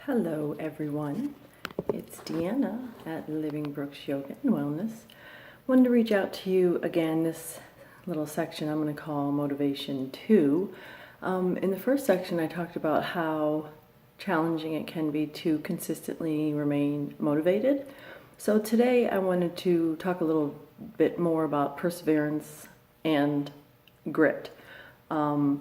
Hello everyone, it's Deanna at Living Brooks Yoga and Wellness. Wanted to reach out to you again, this little section I'm going to call Motivation 2. In the first section I talked about how challenging it can be to consistently remain motivated. So today I wanted to talk a little bit more about perseverance and grit. I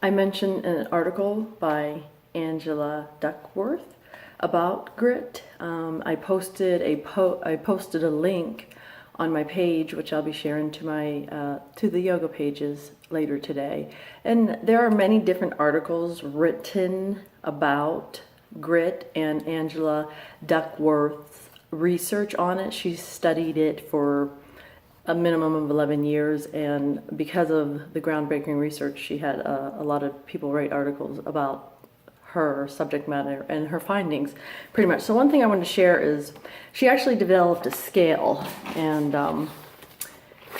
mentioned an article by Angela Duckworth about grit. I posted a link on my page, which I'll be sharing to my to the yoga pages later today. And there are many different articles written about grit and Angela Duckworth's research on it. She studied it for a minimum of 11 years, and because of the groundbreaking research, she had a lot of people write articles about her subject matter and her findings, pretty much. So one thing I wanted to share is she actually developed a scale, and I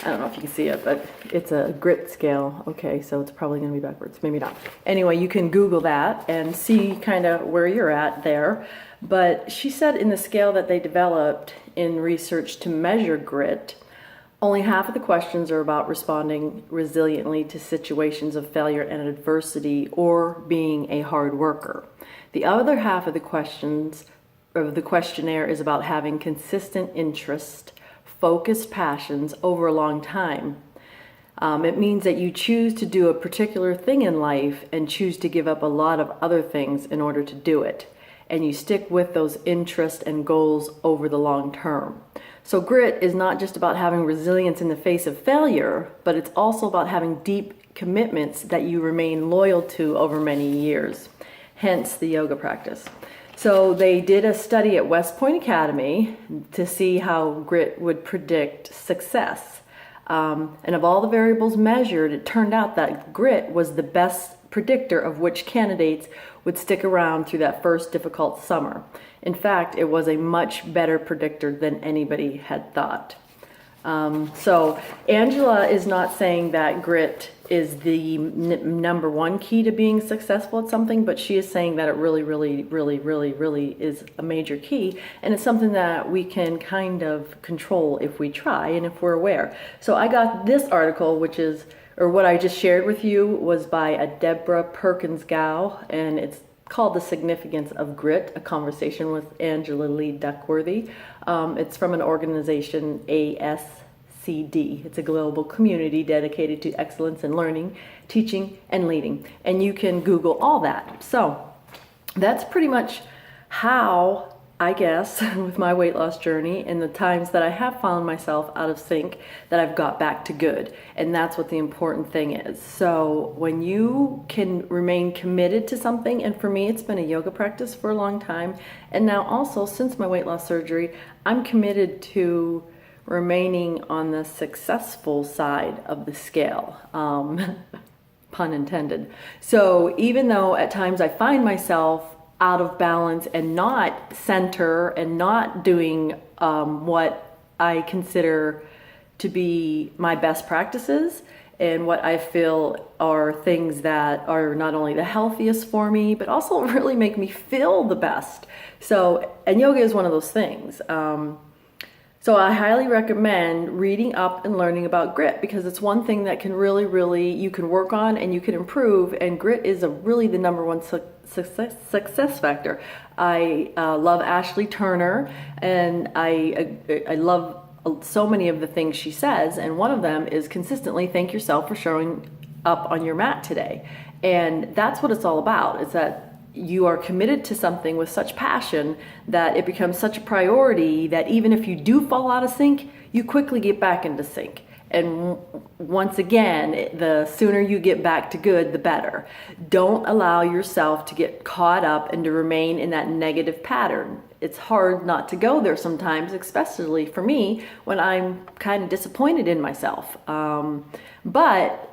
don't know if you can see it, but it's a grit scale. Okay, so it's probably going to be backwards, maybe not. Anyway, you can Google that and see kind of where you're at there. But she said in the scale that they developed in research to measure grit, only half of the questions are about responding resiliently to situations of failure and adversity or being a hard worker. The other half of the questions of the questionnaire is about having consistent interest, focused passions over a long time. It means that you choose to do a particular thing in life and choose to give up a lot of other things in order to do it. And you stick with those interests and goals over the long term. So grit is not just about having resilience in the face of failure, but it's also about having deep commitments that you remain loyal to over many years, hence the yoga practice. So they did a study at West Point Academy to see how grit would predict success. And of all the variables measured, it turned out that grit was the best predictor of which candidates would stick around through that first difficult summer. In fact, it was a much better predictor than anybody had thought. So Angela is not saying that grit is the number one key to being successful at something, but she is saying that it really is a major key, and it's something that we can kind of control if we try and if we're aware. So I got this article, what I just shared with you was by a Deborah Perkins Gow, and it's called The Significance of Grit, a conversation with Angela Lee Duckworthy. It's from an organization, ASCD. It's a global community dedicated to excellence in learning, teaching, and leading. And you can Google all that. So that's pretty much how, I guess, with my weight loss journey and the times that I have found myself out of sync, that I've got back to good. And that's what the important thing is. So when you can remain committed to something, and for me, it's been a yoga practice for a long time. And now also, since my weight loss surgery, I'm committed to remaining on the successful side of the scale. Pun intended. So even though at times I find myself out of balance and not center and not doing what I consider to be my best practices and what I feel are things that are not only the healthiest for me, but also really make me feel the best. So, and yoga is one of those things. So I highly recommend reading up and learning about grit, because it's one thing that can really, you can work on and you can improve, and grit is really the number one success factor. I love Ashley Turner, and I love so many of the things she says, and one of them is consistently thank yourself for showing up on your mat today. And that's what it's all about, is that you are committed to something with such passion that it becomes such a priority that even if you do fall out of sync, you quickly get back into sync. And once again, the sooner you get back to good, the better. Don't allow yourself to get caught up and to remain in that negative pattern. It's hard not to go there sometimes, especially for me when I'm kind of disappointed in myself. But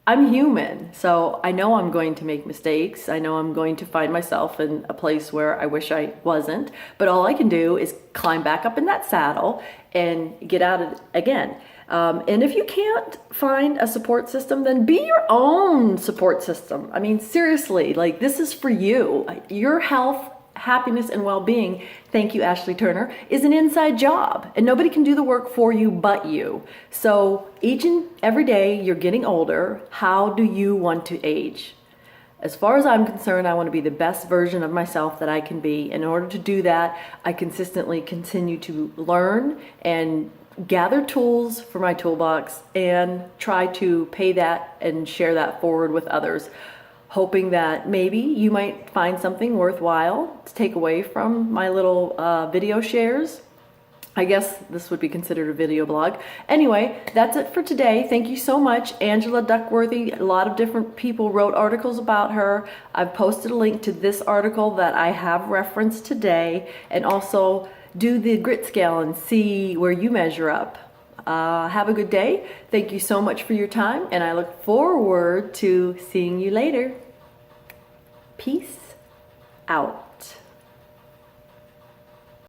I'm human, so I know I'm going to make mistakes. I know I'm going to find myself in a place where I wish I wasn't, but all I can do is climb back up in that saddle and get out of it again. And if you can't find a support system, then be your own support system. I mean, seriously, like, this is for you. Your health, happiness, and well-being, thank you, Ashley Turner, is an inside job, and nobody can do the work for you but you. So each and every day you're getting older, how do you want to age? As far as I'm concerned, I want to be the best version of myself that I can be. In order to do that, I consistently continue to learn and gather tools for my toolbox and try to pay that and share that forward with others, hoping that maybe you might find something worthwhile to take away from my little video shares. I guess this would be considered a video blog. Anyway, that's it for today. Thank you so much. Angela Duckworth, a lot of different people wrote articles about her. I've posted a link to this article that I have referenced today, and also do the grit scale and see where you measure up. Have a good day. Thank you so much for your time, and I look forward to seeing you later. Peace out.